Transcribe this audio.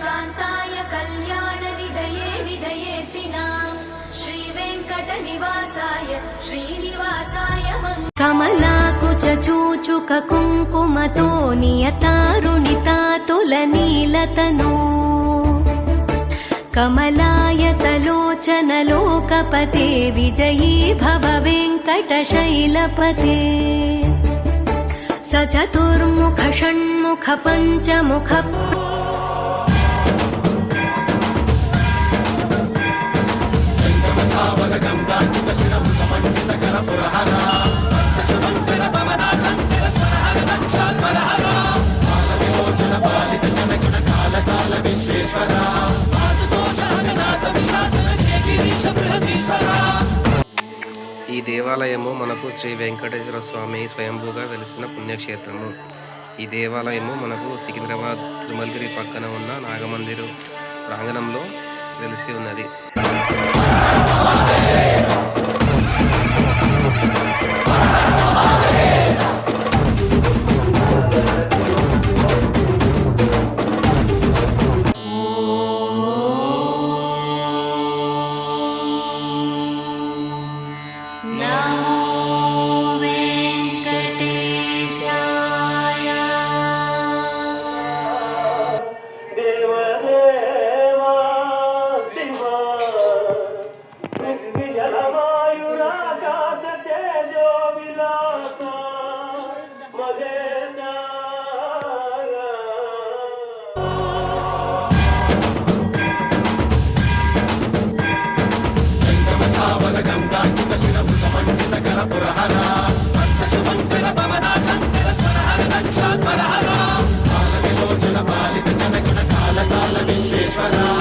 कान्ताय कल्याणनिधये विधयेतिनां श्रीवेङ्कटनिवासाय श्रीनिवासाय कमलाकुचूचुक कुङ्कुमतो नियतारुणितातुलनीलतनो कमलायतलोचनलोकपते विजयी भव वेङ्कटशैलपते स चतुर्मुख षण्मुख पञ्चमुख ఈ దేవాలయము మనకు శ్రీ వెంకటేశ్వర స్వామి స్వయంభూగా వెలిసిన పుణ్యక్షేత్రము. ఈ దేవాలయము మనకు సికింద్రాబాద్ తిరుమలగిరి పక్కన ఉన్న నాగమందిరు ప్రాంగణంలో వెలిసి ఉన్నది. విశ్వేశ్వర